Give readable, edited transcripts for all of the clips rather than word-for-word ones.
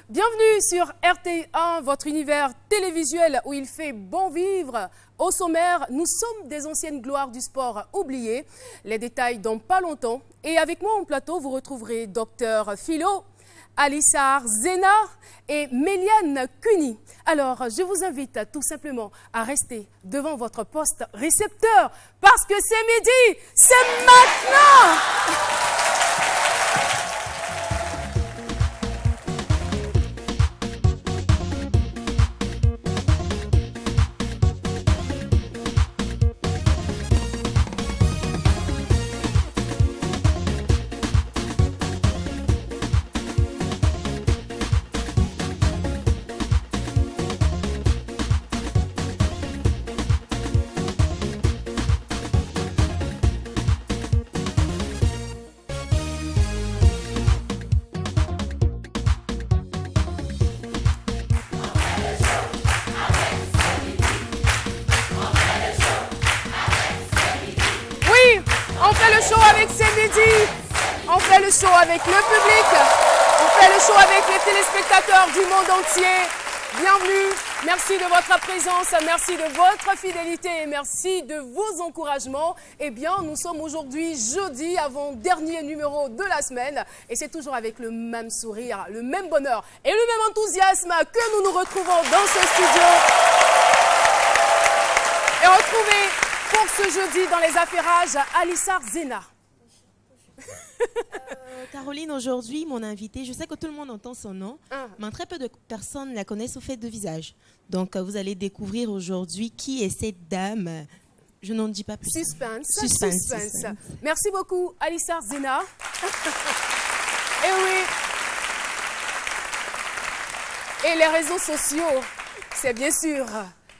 Bienvenue sur RTI1, votre univers télévisuel où il fait bon vivre. Au sommaire, nous sommes des anciennes gloires du sport oubliées. Les détails dans pas longtemps. Et avec moi en plateau, vous retrouverez Dr Philo, Alissar Zena et Méliane Cuny. Alors, je vous invite tout simplement à rester devant votre poste récepteur parce que c'est midi, c'est maintenant. On fait le show avec le public, on fait le show avec les téléspectateurs du monde entier. Bienvenue, merci de votre présence, merci de votre fidélité et merci de vos encouragements. Eh bien, nous sommes aujourd'hui jeudi, avant-dernier numéro de la semaine. Et c'est toujours avec le même sourire, le même bonheur et le même enthousiasme que nous nous retrouvons dans ce studio. Et retrouvez pour ce jeudi dans les affairages Alissar Zena. Caroline, aujourd'hui, mon invitée, je sais que tout le monde entend son nom, mais très peu de personnes la connaissent au fait de visage. Donc, vous allez découvrir aujourd'hui qui est cette dame. Je n'en dis pas plus. Suspense. Merci beaucoup, Alissar Zena. Et oui. Et les réseaux sociaux, c'est bien sûr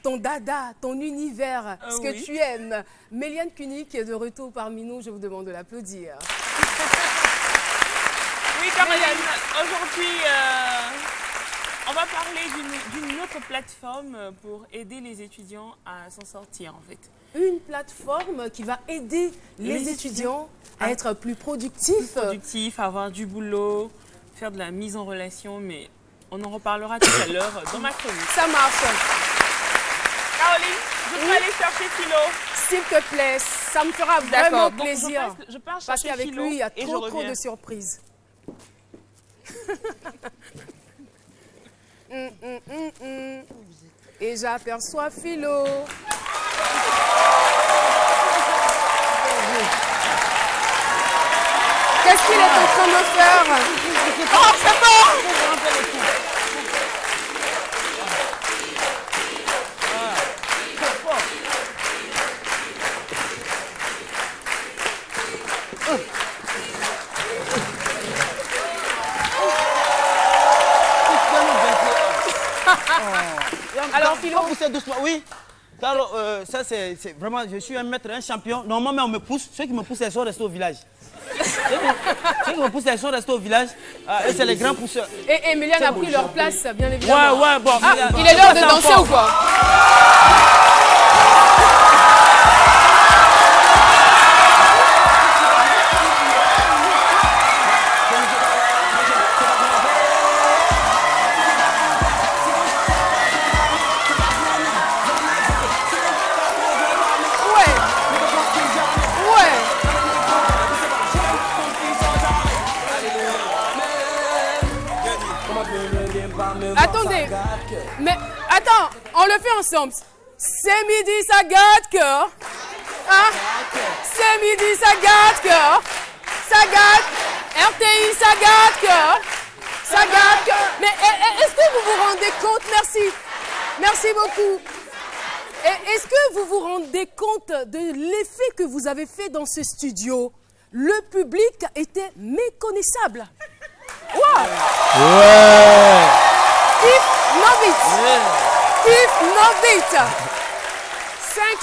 ton dada, ton univers, ce que tu aimes. Méliane Cuny qui est de retour parmi nous, je vous demande de l'applaudir. Oui, Caroline, aujourd'hui, on va parler d'une autre plateforme pour aider les étudiants à s'en sortir, en fait. Une plateforme qui va aider les étudiants à être plus productifs. À avoir du boulot, faire de la mise en relation, mais on en reparlera tout à l'heure dans ma chronique. Ça marche. Caroline, je peux aller chercher Philo. S'il te plaît, ça me fera vraiment plaisir. Je pars chercher parce qu'avec Philo, lui, il y a trop de surprises. Et j'aperçois Philo. Qu'est-ce qu'il est en train de faire? Oh, c'est bon! Alors, Philo, poussez doucement, oui. Car ça, c'est vraiment, je suis un maître, un champion. Normalement, on me pousse. Ceux qui me poussent, ils sont restés au village. Ceux qui me poussent, ils sont restés au village. Et c'est les grands pousseurs. Et Méliane a pris leur place, bien évidemment. Ouais, bon. Ah, il est l'heure de danser ou quoi? Attendez, mais attends, on le fait ensemble. C'est midi, ça gâte cœur. Hein? C'est midi, ça gâte cœur. Ça gâte. RTI, ça gâte cœur. Ça gâte cœur. Mais est-ce que vous vous rendez compte? Merci. Merci beaucoup. Est-ce que vous vous rendez compte de l'effet que vous avez fait dans ce studio? Le public était méconnaissable. Wow. Ouais. Keep Novit. 5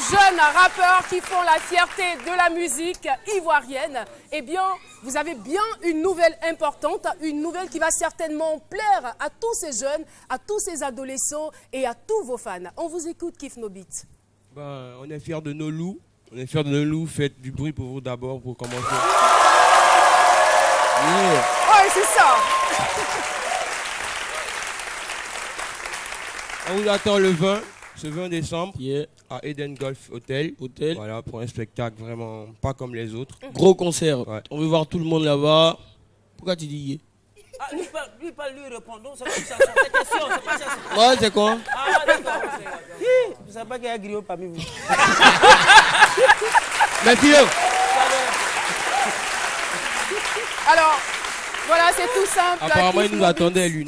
jeunes rappeurs qui font la fierté de la musique ivoirienne. Eh bien, vous avez bien une nouvelle importante, une nouvelle qui va certainement plaire à tous ces jeunes, à tous ces adolescents et à tous vos fans. On vous écoute, Keep Novit. Ben, on est fiers de nos loups. On est fiers de nos loups. Faites du bruit pour vous d'abord, pour commencer. Yeah. Ouais, c'est ça. On vous attend le 20, ce 20 décembre, à Eden Golf Hotel. Voilà, pour un spectacle vraiment pas comme les autres. Gros concert. Ouais. On veut voir tout le monde là-bas. Pourquoi tu dis yeah? Ah, lui pas lui répondre. Donc, c'est pas ça. C'est question, c'est pas ça. Ouais, c'est quoi? Ah, d'accord. Vous ne savez pas qu'il y a un griot parmi vous. Mais Philo. Alors, voilà, c'est tout simple. Apparemment, il nous attendait, lui.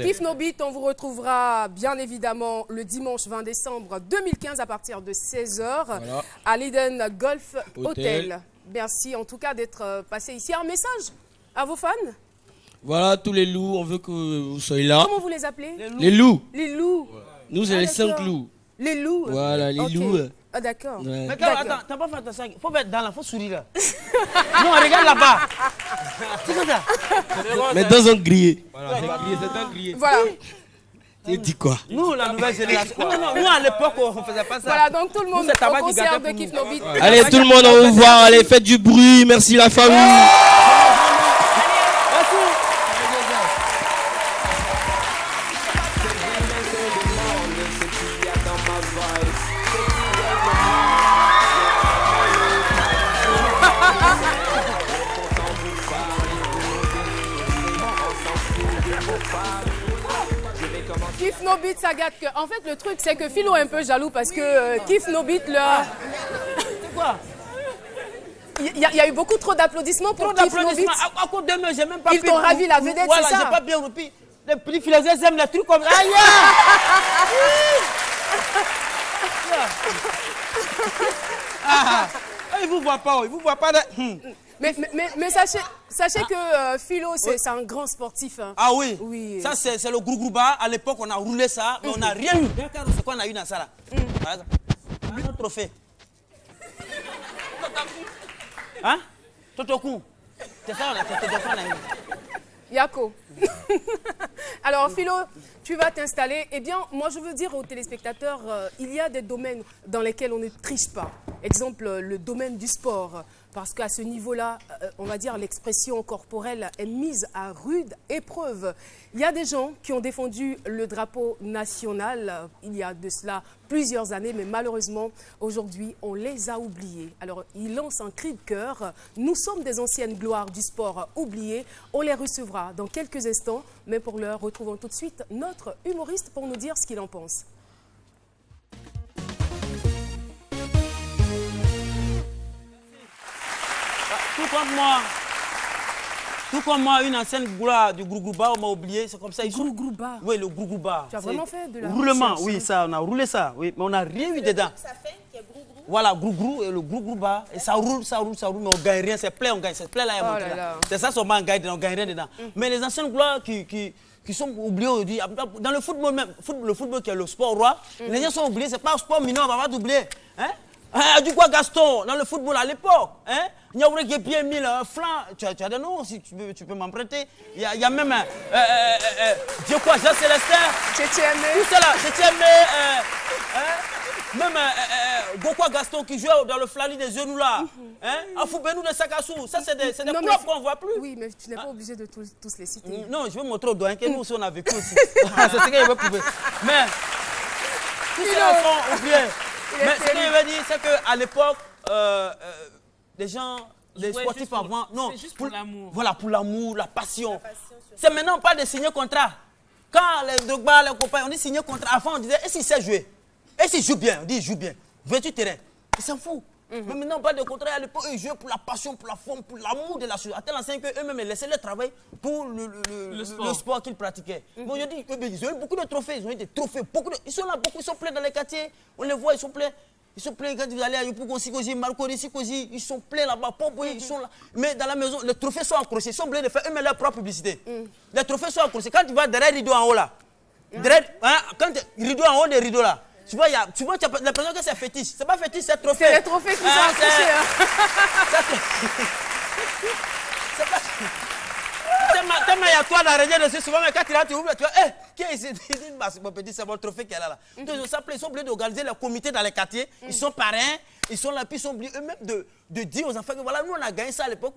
Kif No Beat, on vous retrouvera bien évidemment le dimanche 20 décembre 2015 à partir de 16h à l'Eden Golf Hotel. Merci en tout cas d'être passé ici. Un message à vos fans? Voilà, tous les loups, on veut que vous soyez là. Comment vous les appelez? Les loups. Les loups. Ouais. Nous, c'est les 5 loups. Les loups. Voilà, les loups. Ah, d'accord. Ouais. Mais attends, t'as pas fait attention. Faut mettre dans la, faut sourire là. Non, regarde là-bas. C'est quoi ça? Mais dans un grillé. Voilà, c'est un grillé. Voilà. Tu dis quoi? Nous, la nouvelle génération. Non, nous à l'époque, on faisait pas ça. Voilà, donc tout le monde au concert de Kif No Beat. Allez, tout le monde, au revoir. Allez, faites du bruit. Merci la famille. Kif No Beat, ça gâte que. En fait, le truc, c'est que Philo est un peu jaloux parce que Kif No Beat, là. C'est quoi? Il y a eu beaucoup trop d'applaudissements pour Kif No Beat. À cause de moi, j'ai même pas Ils t'ont ravi la vedette, voilà, c'est ça? j'ai pas bien repris. Les petits philosophes aiment les trucs comme ça. Aïe! Ils vous voient pas, ils vous voient pas. Mais sachez que Philo, c'est un grand sportif. Hein. Ah oui? Oui. Ça, c'est le groupe-groupa. À l'époque, on a roulé ça, mais on n'a rien eu. Regarde ce qu'on a eu dans ça là. Un trophée. Hein? Totoku. C'est ça, on a eu. Yako. Alors, Philo, tu vas t'installer. Eh bien, moi, je veux dire aux téléspectateurs, il y a des domaines dans lesquels on ne triche pas. Exemple, le domaine du sport. Parce qu'à ce niveau-là, on va dire, l'expression corporelle est mise à rude épreuve. Il y a des gens qui ont défendu le drapeau national il y a de cela plusieurs années, mais malheureusement, aujourd'hui, on les a oubliés. Alors, ils lancent un cri de cœur. Nous sommes des anciennes gloires du sport oubliées. On les recevra dans quelques instants, mais pour l'heure, retrouvons tout de suite notre humoriste pour nous dire ce qu'il en pense. Tout comme moi, une ancienne gloire du Groupe-Groupa, on m'a oublié, c'est comme ça. Groupe-Groupa? Oui, le Groupe-Groupa. Tu as vraiment fait de la roulement, recherche, oui, ça, on a roulé ça, oui, mais on n'a rien eu dedans. Ça fait qu'il y a Group-Group. Voilà, Group-Group et le Groupe-Groupa, et ça roule, mais on gagne rien, c'est plein, on gagne, c'est plein là, c'est ça seulement, on gagne rien dedans. Mais les anciennes gloires qui sont oubliées aujourd'hui, dans le football même, le football qui est le sport roi, les gens sont oubliés, c'est pas un sport mineur, on va pas t'oublier. Hein? Du quoi Gaston, dans le football à l'époque, hein? Il y a qui est bien mis un flanc, tu as des noms si tu peux m'emprunter. Il y a même Dieu quoi, Jean-Célestin. Tout ça là, même Gokwa Gaston qui joue dans le Flali des genoux là. Afoubenou de Sakassou, ça c'est des clubs qu'on ne voit plus. Oui, mais tu n'es pas obligé de tous les citer. Non, je vais montrer au doigt que nous aussi on a vécu aussi. C'est ce que je veux prouver. Mais tous ces enfants oubliés. Mais ce que je veux dire, c'est qu'à l'époque, les gens, les sportifs avant, non, c'est juste pour l'amour. Voilà, pour l'amour, la passion. C'est maintenant pas de signer contrat. Quand les Drogba, les copains, on dit signer contrat. Avant, on disait, et s'il sait jouer? Et s'il joue bien? On dit, il joue bien. Veux-tu terrain? Ils s'en foutent. Mais maintenant, pas de contrat. À l'époque, ils jouaient pour la passion, pour la forme, pour l'amour de la chose. À tel enseigne qu'eux-mêmes laissaient le travail pour le sport qu'ils pratiquaient. Mais aujourd'hui, ils ont eu beaucoup de trophées. Ils ont eu des trophées. Ils sont là, beaucoup. Ils sont pleins dans les quartiers. On les voit, ils sont pleins. Ils sont pleins quand vous allez à Yopougon, Sikosi, Marconi, Sikosi, ils sont pleins là-bas, ils sont là. Mais dans la maison, les trophées sont accrochés, ils sont obligés de faire eux-mêmes leur propre publicité. Les trophées sont accrochés. Quand tu vas derrière le rideau en haut là, quand rideau en haut des rideaux là, tu vois, tu as l'impression que c'est fétiche. C'est pas fétiche, c'est trophée. C'est les trophées qui sont accrochés. C'est Tellement il y a toi d'arrêter dessus souvent, mais quand tu là, tu ouvres, tu vois, qui est ici? Mon petit, c'est mon trophée qu'elle a là. Donc, ils sont obligés d'organiser les comités dans les quartiers, ils sont parrains, ils sont là, puis ils sont obligés eux-mêmes de dire aux enfants que voilà, nous on a gagné ça à l'époque,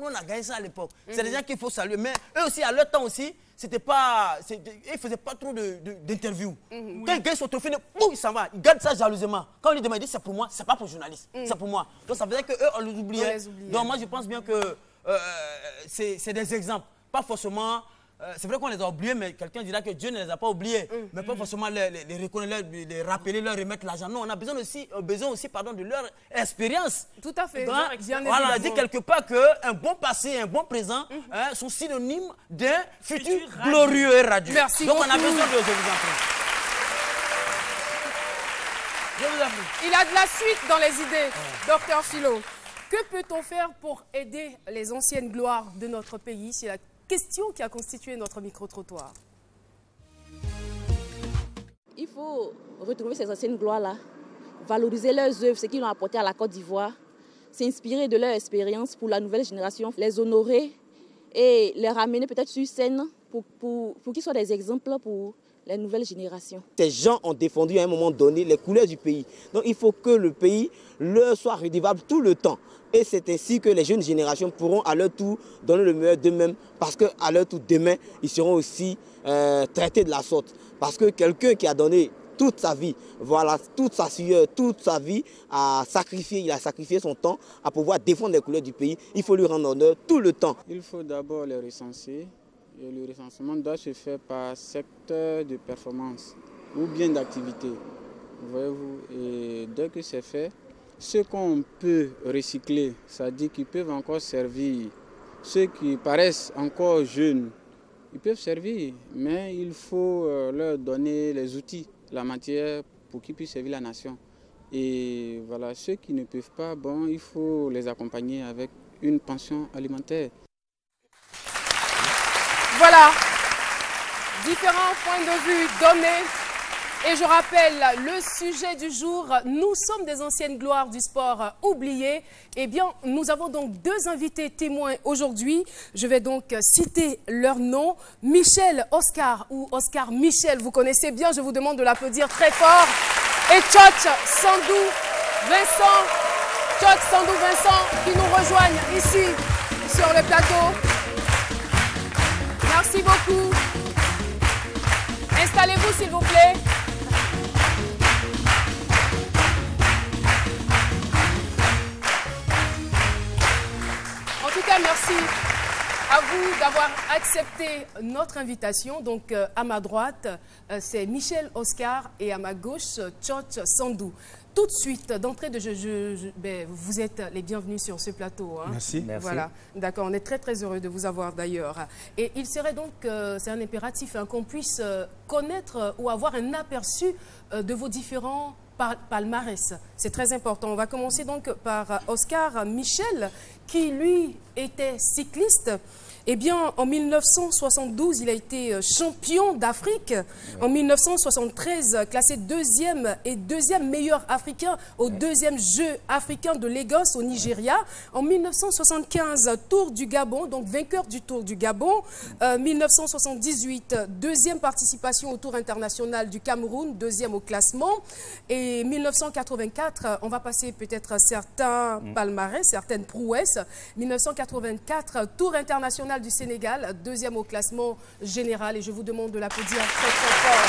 C'est des gens qu'il faut saluer. Mais eux aussi, à leur temps aussi, c'était pas. Ils ne faisaient pas trop d'interviews. Quand ils gagnent son trophée, il s'en va. Ils gardent ça jalousement. Quand on lui demande, c'est pour moi, c'est pas pour le journaliste, c'est pour moi. Donc ça faisait qu'eux, on les oubliait. Donc moi, je pense bien que c'est des exemples. Pas forcément. C'est vrai qu'on les a oubliés, mais quelqu'un dira que Dieu ne les a pas oubliés. Mais pas forcément les reconnaître, les rappeler, leur remettre l'argent. Non, on a besoin aussi de leur expérience. Tout à fait. Donc, voilà, on a dit quelque part qu'un bon passé et un bon présent sont synonymes d'un futur glorieux et radieux. Merci Donc beaucoup. on a besoin de... Je vous en prie. Il a de la suite dans les idées, Docteur Philo. Que peut-on faire pour aider les anciennes gloires de notre pays? C'est la question qui a constitué notre micro-trottoir. Il faut retrouver ces anciennes gloires-là, valoriser leurs œuvres, ce qu'ils ont apporté à la Côte d'Ivoire, s'inspirer de leur expérience pour la nouvelle génération, les honorer et les ramener peut-être sur scène pour qu'ils soient des exemples pour les nouvelles générations. Ces gens ont défendu à un moment donné les couleurs du pays. Donc il faut que le pays leur soit redevable tout le temps. Et c'est ainsi que les jeunes générations pourront à leur tour donner le meilleur d'eux-mêmes, parce qu'à leur tour demain, ils seront aussi traités de la sorte. Parce que quelqu'un qui a donné toute sa vie, voilà, toute sa sueur, toute sa vie, il a sacrifié son temps à pouvoir défendre les couleurs du pays. Il faut lui rendre honneur tout le temps. Il faut d'abord les recenser. Et le recensement doit se faire par secteur de performance ou bien d'activité. Voyez-vous, et dès que c'est fait, ceux qu'on peut recycler, c'est-à-dire qu'ils peuvent encore servir, ceux qui paraissent encore jeunes, ils peuvent servir, mais il faut leur donner les outils, la matière pour qu'ils puissent servir la nation. Et voilà, ceux qui ne peuvent pas, bon, il faut les accompagner avec une pension alimentaire. Voilà, différents points de vue donnés. Et je rappelle le sujet du jour, nous sommes des anciennes gloires du sport oubliées. Eh bien, nous avons donc deux invités témoins aujourd'hui. Je vais donc citer leur nom. Michel Oscar ou Oscar Michel, vous connaissez bien, je vous demande de l'applaudir très fort. Et Tchotch Sandou Vincent, qui nous rejoignent ici sur le plateau. Merci beaucoup. Installez-vous s'il vous plaît. En tout cas, merci à vous d'avoir accepté notre invitation. Donc, à ma droite, c'est Michel Oscar et à ma gauche, Tchotch Sandou. Tout de suite, d'entrée de jeu, vous êtes les bienvenus sur ce plateau. Hein. Merci. Voilà, d'accord, on est très très heureux de vous avoir d'ailleurs. Et il serait donc, c'est un impératif hein, qu'on puisse connaître ou avoir un aperçu de vos différents palmarès. C'est très important. On va commencer donc par Oscar Michel, qui lui était cycliste. Eh bien, en 1972, il a été champion d'Afrique. En 1973, classé deuxième meilleur africain au deuxième jeu africain de Lagos au Nigeria. En 1975, Tour du Gabon, donc vainqueur du Tour du Gabon. 1978, deuxième participation au Tour international du Cameroun, deuxième au classement. Et 1984, on va passer peut-être certains palmarès, certaines prouesses. 1984, Tour international du Sénégal, deuxième au classement général. Et je vous demande de l'applaudir très très fort.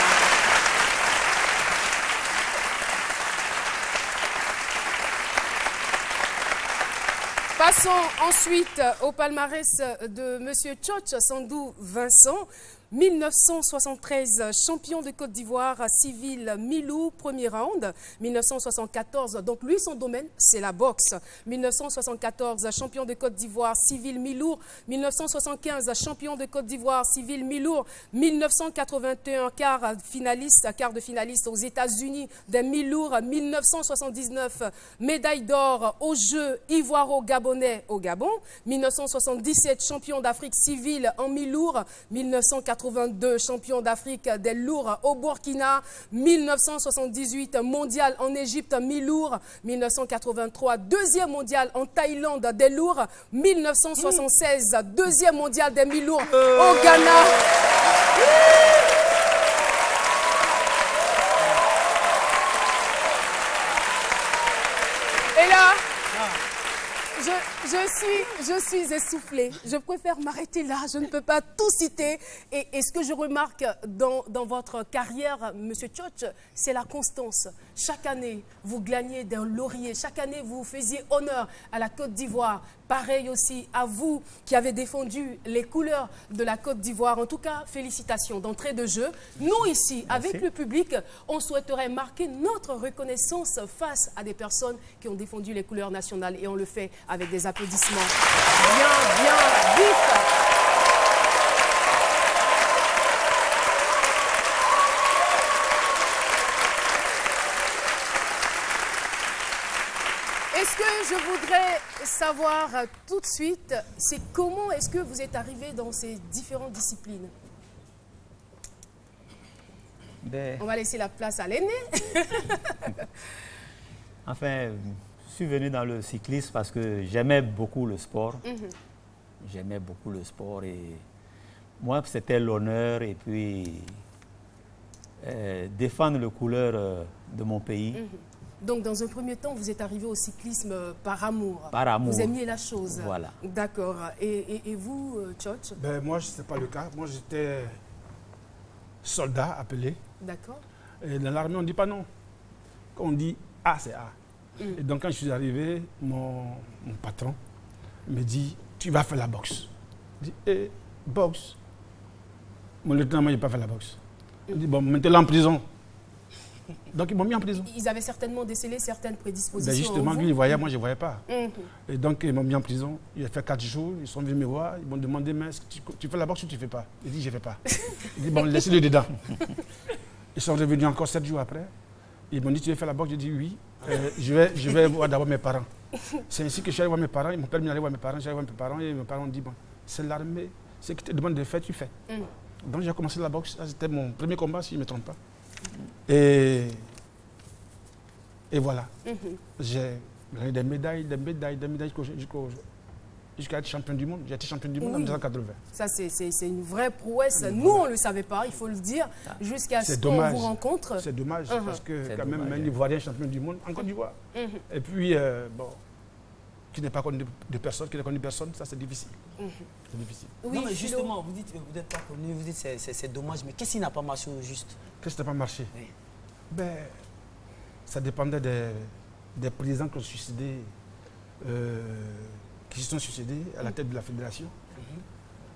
Passons ensuite au palmarès de M. Tchotch Sandou Vincent. 1973, champion de Côte d'Ivoire, civil Milou, premier round. 1974, donc lui, son domaine, c'est la boxe. 1974, champion de Côte d'Ivoire, civil Milour. 1975, champion de Côte d'Ivoire, civil Milour. 1981, quart de finaliste aux États-Unis des Milour. 1979, médaille d'or aux Jeux ivoiro-gabonais au Gabon. 1977, champion d'Afrique civile en Milour. 1980, 1982, champion d'Afrique des lourds au Burkina. 1978, mondial en Égypte, mi-lourd. 1983, deuxième mondial en Thaïlande des lourds. 1976, deuxième mondial des mi-lourds au Ghana. Et là, je suis essoufflée. Je préfère m'arrêter là. Je ne peux pas tout citer. Et ce que je remarque dans votre carrière, Monsieur Tchotch, c'est la constance. Chaque année, vous gagnez des lauriers. Chaque année, vous faisiez honneur à la Côte d'Ivoire. Pareil aussi à vous qui avez défendu les couleurs de la Côte d'Ivoire. En tout cas, félicitations d'entrée de jeu. Nous ici, avec le public, on souhaiterait marquer notre reconnaissance face à des personnes qui ont défendu les couleurs nationales. Et on le fait avec des applaudissements bien vite. Est-ce que je voudrais savoir tout de suite, c'est comment est-ce que vous êtes arrivé dans ces différentes disciplines? On va laisser la place à l'aîné. Enfin, je suis venu dans le cyclisme parce que j'aimais beaucoup le sport. J'aimais beaucoup le sport et moi, c'était l'honneur et puis défendre les couleurs de mon pays. Donc, dans un premier temps, vous êtes arrivé au cyclisme par amour. Par amour. Vous aimiez la chose. Voilà. D'accord. Et vous, Tchotch? Moi, ce n'était pas le cas. Moi, j'étais soldat appelé. D'accord. Et dans l'armée, on ne dit pas non. Quand on dit A, c'est A. Et donc, quand je suis arrivé, mon patron me dit, tu vas faire la boxe. Je dis, boxe? Mon lieutenant, moi, je n'ai pas fait la boxe. Il dit, bon, mettez-le en prison. Donc, ils m'ont mis en prison. Ils avaient certainement décelé certaines prédispositions. Ben justement, lui, il voyait, moi, je ne voyais pas. Et donc, ils m'ont mis en prison. Il a fait 4 jours. Ils sont venus me voir. Ils m'ont demandé, mais est-ce que tu fais la boxe ou tu ne fais pas? Il dit, je ne fais pas. Il dit, bon, laissez-le dedans. Ils sont revenus encore 7 jours après. Ils m'ont dit, tu veux faire la boxe? J'ai dit, oui. Je vais voir d'abord mes parents. C'est ainsi que je suis allé voir mes parents. Ils m'ont permis d'aller voir mes parents. J'ai allé voir mes parents et mes parents ont dit, bon, c'est l'armée. Ce qui te demande de faire, tu fais. Donc, j'ai commencé la boxe. C'était mon premier combat, si je ne me trompe pas. Et voilà. J'ai gagné des médailles jusqu'à être champion du monde. J'ai été champion du monde en 1980. Ça, c'est une vraie prouesse. Nous, on ne le savait pas, il faut le dire, jusqu'à ce qu'on vous rencontre. C'est dommage, parce que quand même, un Ivoirien champion du monde en Côte d'Ivoire. Et puis, bon, qui n'est pas connu de personne, qui n'a connu personne, ça c'est difficile. C'est difficile. Oui, non, mais justement, vous dites que vous n'êtes pas connu, vous dites que c'est dommage, mais qu'est-ce qui n'a pas marché au juste? Qu'est-ce qui n'a pas marché? Ben, ça dépendait des présidents qui ont suicidé, qui se sont suicidés à la tête de la fédération.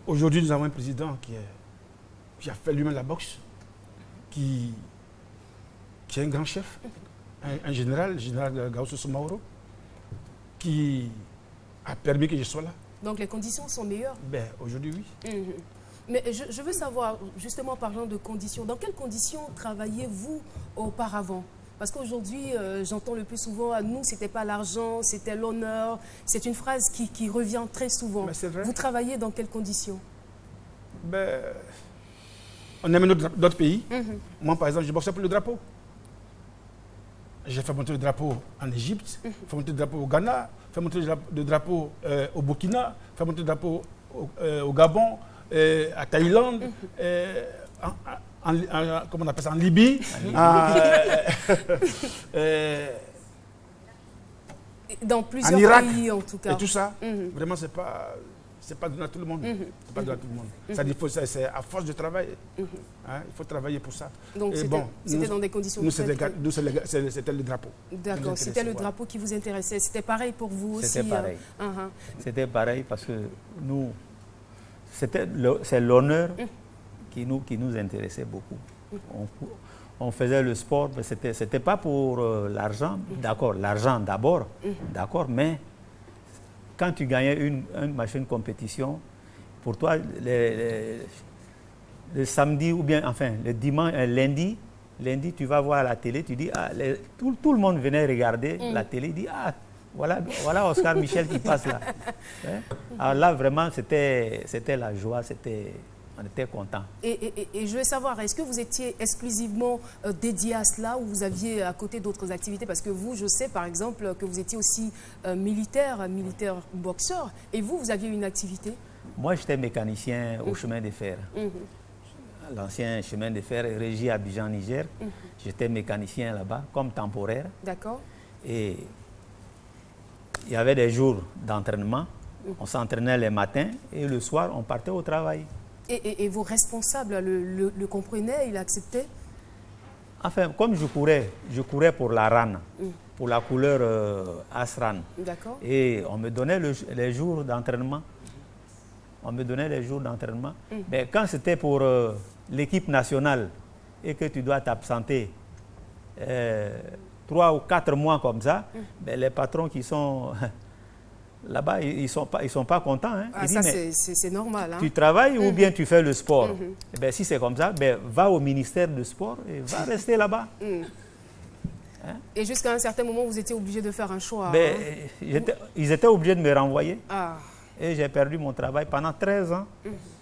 Aujourd'hui, nous avons un président qui a fait lui-même la boxe, qui est un grand chef, un général Gaoussou Soumaoro, qui a permis que je sois là. Donc les conditions sont meilleures? Ben, aujourd'hui, oui. Mais je veux savoir, justement parlant de conditions, dans quelles conditions travailliez-vous auparavant? Parce qu'aujourd'hui, j'entends le plus souvent, à nous, ce n'était pas l'argent, c'était l'honneur. C'est une phrase qui revient très souvent. Vous travaillez dans quelles conditions? Ben, on aime d'autres pays. Moi, par exemple, je boxais pour le drapeau. J'ai fait monter le drapeau en Égypte, fait monter le drapeau au Ghana, fait monter le drapeau au Burkina, fait monter le drapeau au Gabon, à Thaïlande, comment on appelle ça, en Libye. Dans plusieurs Irak, pays, en tout cas. Et tout ça, vraiment, c'est pas donné à tout le monde. C'est pas donné à tout le monde. C'est à force de travail. Il faut travailler pour ça. Donc, c'était dans des conditions c'était le drapeau. D'accord, c'était le drapeau qui vous intéressait. C'était pareil pour vous aussi? C'était pareil. C'était pareil parce que nous, c'est l'honneur qui nous intéressait beaucoup. On faisait le sport, mais ce n'était pas pour l'argent. D'accord, l'argent d'abord, d'accord, mais quand tu gagnais une compétition, pour toi, le samedi ou bien, enfin, le dimanche, lundi, tu vas voir la télé, tu dis, tout le monde venait regarder la télé, dit, voilà Oscar Michel qui passe là. Alors là, vraiment, c'était la joie, c'était on était contents. Et je veux savoir, est-ce que vous étiez exclusivement dédié à cela ou vous aviez à côté d'autres activités? Parce que vous, je sais par exemple que vous étiez aussi militaire boxeur. Et vous aviez une activité? Moi, j'étais mécanicien au chemin de fer. L'ancien chemin de fer Régie Abidjan, Niger. J'étais mécanicien là-bas, comme temporaire. D'accord. Et il y avait des jours d'entraînement. On s'entraînait les matins et le soir, on partait au travail. Et vos responsables le comprenaient, ils acceptaient? Enfin, comme je courais pour la RAN, pour la couleur ASRAN. D'accord. Et on me donnait les jours d'entraînement. Mais quand c'était pour l'équipe nationale et que tu dois t'absenter 3 ou 4 mois comme ça, ben, les patrons qui sont là-bas, ils sont pas contents. Hein. Ah, ça, c'est normal. Hein. Tu travailles ou bien tu fais le sport. Et ben, si c'est comme ça, ben, va au ministère du sport et va rester là-bas. Hein? Et jusqu'à un certain moment, vous étiez obligé de faire un choix. Ben, ils étaient obligés de me renvoyer. Ah. Et j'ai perdu mon travail pendant 13 ans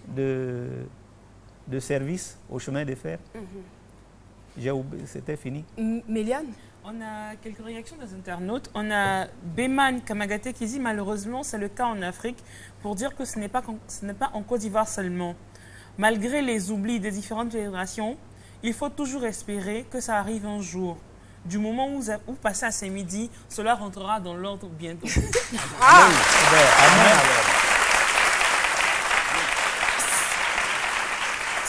de service au chemin de fer. C'était fini. Méliane? On a quelques réactions des internautes. On a Beman Kamagate qui dit malheureusement c'est le cas en Afrique pour dire que ce n'est pas en Côte d'Ivoire seulement. Malgré les oublis des différentes fédérations, il faut toujours espérer que ça arrive un jour. Du moment où vous passez à ces midi, cela rentrera dans l'ordre bientôt. Ah!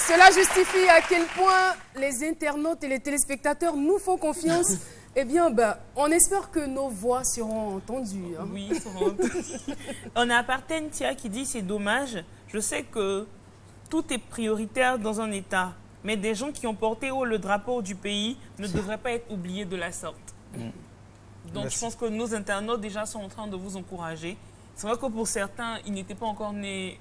Cela justifie à quel point les internautes et les téléspectateurs nous font confiance. Eh bien, on espère que nos voix seront entendues. Hein. Oui, seront entendues. On a Partentia qui dit c'est dommage. Je sais que tout est prioritaire dans un État. Mais des gens qui ont porté haut le drapeau du pays ne devraient pas être oubliés de la sorte. Donc je pense que nos internautes déjà sont en train de vous encourager. C'est vrai que pour certains, ils n'étaient pas encore nés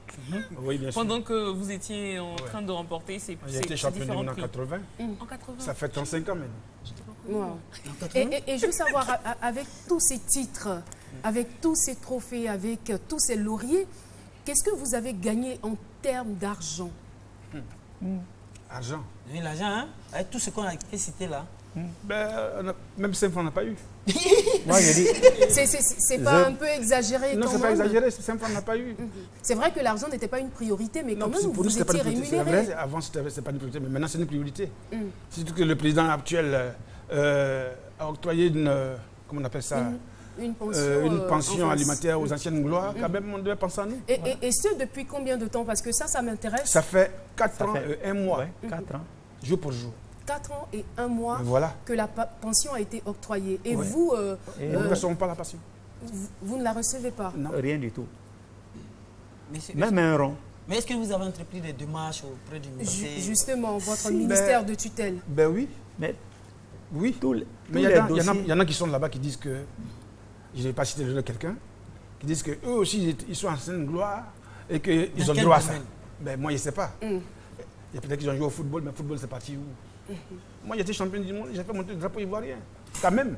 pendant que vous étiez en train de remporter ces différents prix. J'ai été champion du monde en 80. En 80. Ça fait 35 ans maintenant. Wow. Et je veux savoir, avec tous ces titres, avec tous ces trophées, avec tous ces lauriers, qu'est-ce que vous avez gagné en termes d'argent? Argent. Oui, l'argent, hein? Avec tout ce qu'on a cité là. Même 5 francs, on n'a pas eu. Moi, je dis... C'est pas un peu exagéré? Non, c'est pas exagéré, 5 francs, on n'a pas eu. C'est vrai que l'argent n'était pas une priorité, mais quand même, vous étiez rémunéré. Avant, ce n'était pas une priorité, mais maintenant, c'est une priorité. Surtout que le président actuel a octroyé une... comment on appelle ça? Une pension alimentaire aux anciennes gloires. Quand même, on devait penser à nous. Et ce, depuis combien de temps? Parce que ça m'intéresse. Ça fait 4 ans et 1 mois. Ouais, 4 ans. Jour pour jour. 4 ans et 1 mois que la pension a été octroyée. Et vous... nous ne recevons pas la pension. Vous ne la recevez pas? Non. Rien du tout. Même un rond. Mais est-ce que vous avez entrepris des démarches auprès du ministère? Justement, votre ministère de tutelle. Ben oui. Mais oui. Mais il y en a qui sont là-bas qui disent que... Je ne vais pas citer le nom de quelqu'un, qui disent qu'eux aussi, ils sont en scène gloire et qu'ils ont droit à ça. Ben, moi, je ne sais pas. Il y a peut-être qu'ils ont joué au football, mais le football, c'est parti où? Moi, j'étais champion du monde, j'ai fait monter le drapeau ivoirien. Quand même.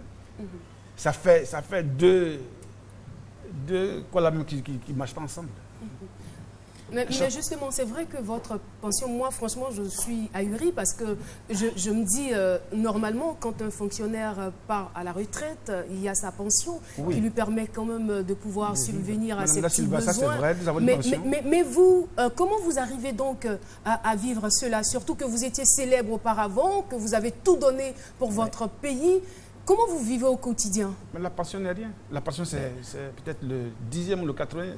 Ça fait deux quoi qui ne marchent pas ensemble. Mais justement, c'est vrai que votre pension, moi, franchement, je suis ahurie parce que je me dis, normalement, quand un fonctionnaire part à la retraite, il y a sa pension qui lui permet quand même de pouvoir subvenir à ses petits besoins. Ça, vrai, nous avons une pension. Mais vous, comment vous arrivez donc à vivre cela? Surtout que vous étiez célèbre auparavant, que vous avez tout donné pour votre pays. Comment vous vivez au quotidien? Mais la pension n'est rien. La pension, c'est peut-être le 10e ou le 80e.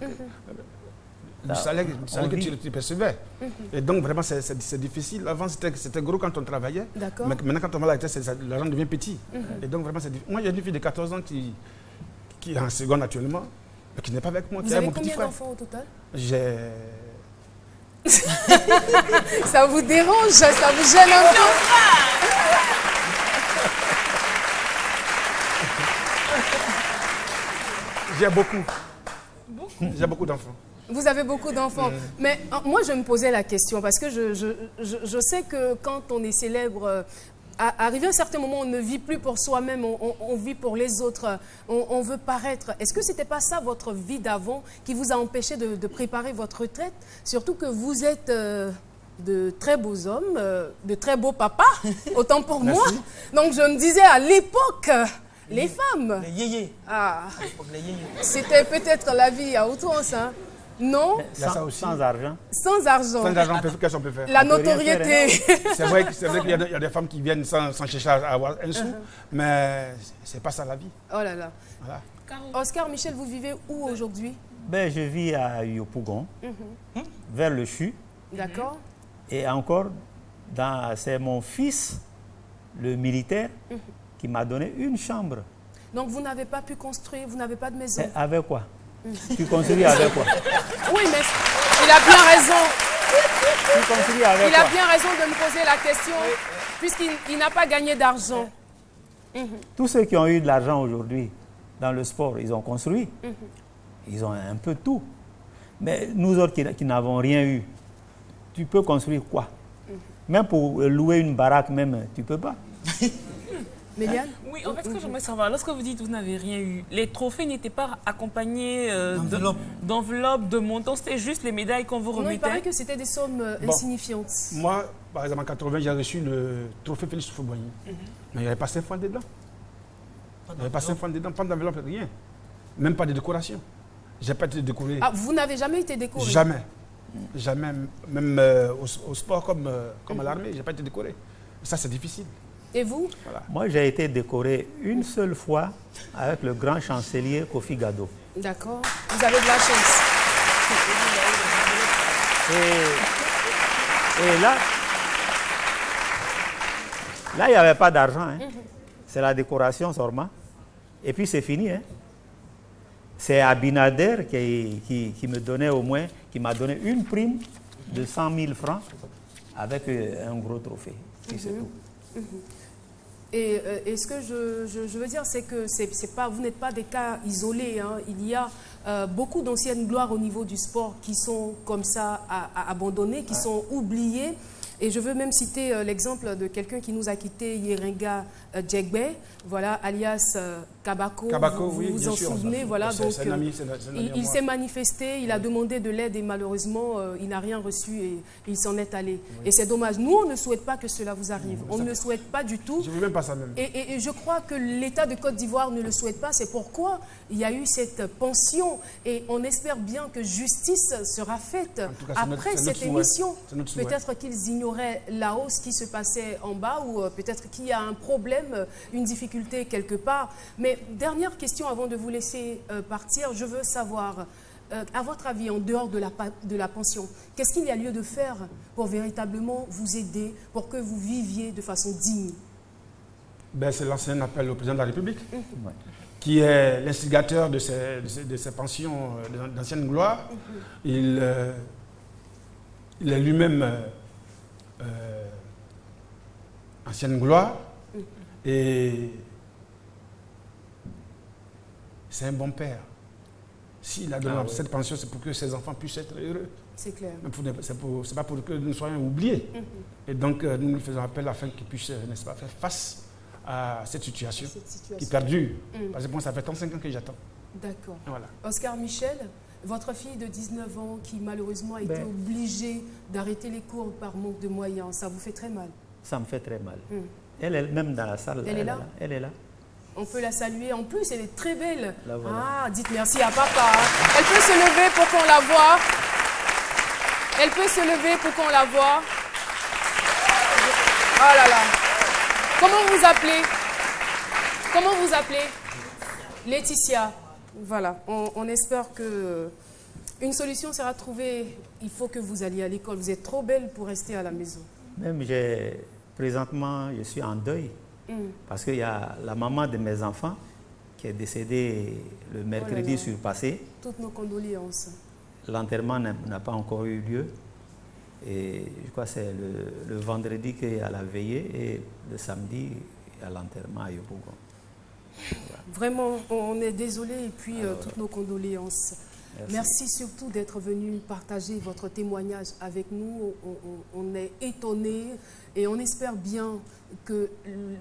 Du salaire que tu percevais. Et donc, vraiment, c'est difficile. Avant, c'était gros quand on travaillait. Mais maintenant, quand on va à la retraite, l'argent devient petit. Et donc, vraiment, c'est difficile. Moi, j'ai une fille de 14 ans qui est en seconde actuellement, mais qui n'est pas avec moi. Vous avez combien d'enfants au total? J'ai... Ça vous dérange? Ça vous gêne un peu? J'ai beaucoup. J'ai beaucoup d'enfants. Vous avez beaucoup d'enfants. Mais moi, je me posais la question parce que je sais que quand on est célèbre, arrivé à un certain moment, on ne vit plus pour soi-même, on vit pour les autres, on veut paraître. Est-ce que ce n'était pas ça votre vie d'avant qui vous a empêché de préparer votre retraite? Surtout que vous êtes de très beaux hommes, de très beaux papas, autant pour moi. Donc je me disais à l'époque, les femmes. Les yéyés. Ah, Les yéyés. c'était peut-être la vie à outrance, hein. Non? Il y a ça aussi. Sans argent. Sans argent. Sans argent, qu'est-ce qu'on peut faire? La notoriété. C'est vrai qu'il y a des femmes qui viennent sans chercher à avoir un sou, mais c'est pas ça la vie. Oh là là. Voilà. Oscar Michel, vous vivez où aujourd'hui? Ben, je vis à Yopougon, vers le CHU. D'accord. Et encore, c'est mon fils, le militaire, qui m'a donné une chambre. Donc vous n'avez pas pu construire, vous n'avez pas de maison? Avec quoi? Tu construis avec quoi? Oui, mais il a bien raison. Tu construis avec Il a quoi? bien raison de me poser la question, puisqu'il n'a pas gagné d'argent. Tous ceux qui ont eu de l'argent aujourd'hui dans le sport, ils ont construit. Ils ont un peu tout. Mais nous autres qui n'avons rien eu, tu peux construire quoi? Même pour louer une baraque, même, tu ne peux pas. Méliane? Oui, en fait, ce que j'aimerais savoir, lorsque vous dites que vous n'avez rien eu, les trophées n'étaient pas accompagnés d'enveloppes, de montants, c'était juste les médailles qu'on vous remettait? Non, il paraît que c'était des sommes insignifiantes. Moi, par exemple, en 80, j'ai reçu le trophée Félix Houphouët-Boigny. Mais il n'y avait pas 5 francs dedans. Il n'y avait pas 5 francs dedans, pas d'enveloppe, rien. Même pas de décoration. Je n'ai pas été décoré. Ah, vous n'avez jamais été décoré? Jamais. Jamais. Même au sport comme à l'armée, je n'ai pas été décoré. Ça, c'est difficile. Et vous? Voilà. Moi, j'ai été décoré une seule fois avec le grand chancelier Kofi Gado. D'accord. Vous avez de la chance. Et là, il n'y avait pas d'argent. Hein. C'est la décoration seulement. Et puis, c'est fini. Hein. C'est Abinader qui me donnait au moins, qui m'a donné une prime de 100 000 francs avec un gros trophée. Et c'est tout. Et ce que je veux dire, c'est que vous n'êtes pas des cas isolés. Hein. Il y a beaucoup d'anciennes gloires au niveau du sport qui sont comme ça abandonnées, qui sont oubliées. Et je veux même citer l'exemple de quelqu'un qui nous a quitté, Yerenga Djegbe, voilà, alias Kabako. Kabako, vous oui, vous en souvenez, voilà. Donc, il s'est manifesté, il a demandé de l'aide et malheureusement, il n'a rien reçu et il s'en est allé. Oui. Et c'est dommage. Nous, on ne souhaite pas que cela vous arrive. On ne le souhaite pas du tout. Je ne veux même pas ça même. Et je crois que l'État de Côte d'Ivoire ne le souhaite pas. C'est pourquoi il y a eu cette pension et on espère bien que justice sera faite après cette émission. Peut-être qu'ils ignoraient la hausse qui se passait en bas ou peut-être qu'il y a un problème, une difficulté quelque part. Mais dernière question avant de vous laisser partir, je veux savoir, à votre avis, en dehors de la pension, qu'est-ce qu'il y a lieu de faire pour véritablement vous aider, pour que vous viviez de façon digne? Ben, c'est l'ancien appel au président de la République, qui est l'instigateur de ces pensions d'ancienne gloire. Il est lui-même ancienne gloire et c'est un bon père. S'il a donné cette pension, c'est pour que ses enfants puissent être heureux. C'est clair. C'est pas pour que nous soyons oubliés. Et donc, nous lui faisons appel afin qu'il puisse, n'est-ce pas, faire face à cette situation qui perdure. Parce que moi, ça fait 35 ans que j'attends. D'accord. Voilà. Oscar Michel, votre fille de 19 ans qui malheureusement a été obligée d'arrêter les cours par manque de moyens, ça vous fait très mal? Ça me fait très mal. Elle est même dans la salle. Elle est là? Elle est là. On peut la saluer. En plus, elle est très belle. Voilà. Ah, dites merci à papa. Elle peut se lever pour qu'on la voie. Elle peut se lever pour qu'on la voie. Oh là là. Comment vous appelez? Comment vous appelez? Laetitia. Voilà. On espère que une solution sera trouvée. Il faut que vous alliez à l'école. Vous êtes trop belle pour rester à la maison. Même présentement, je suis en deuil. Parce qu'il y a la maman de mes enfants qui est décédée le mercredi surpassé. Toutes nos condoléances. L'enterrement n'a pas encore eu lieu. Et je crois que c'est le vendredi qu'il y a la veillée et le samedi, il y a l'enterrement à Yopougon. Voilà. Vraiment, on est désolé et puis toutes nos condoléances. Merci surtout d'être venu partager votre témoignage avec nous. On est étonnés et on espère bien que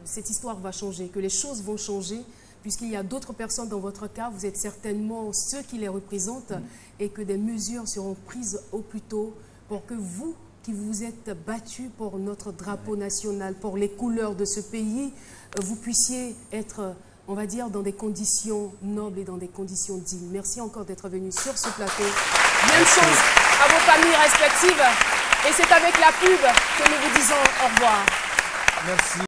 cette histoire va changer, que les choses vont changer, puisqu'il y a d'autres personnes dans votre cas, vous êtes certainement ceux qui les représentent et que des mesures seront prises au plus tôt pour que vous qui vous êtes battus pour notre drapeau national, pour les couleurs de ce pays, vous puissiez être, on va dire, dans des conditions nobles et dans des conditions dignes. Merci encore d'être venu sur ce plateau. Bien de choses à vos familles respectives. Et c'est avec la pub que nous vous disons au revoir. Merci.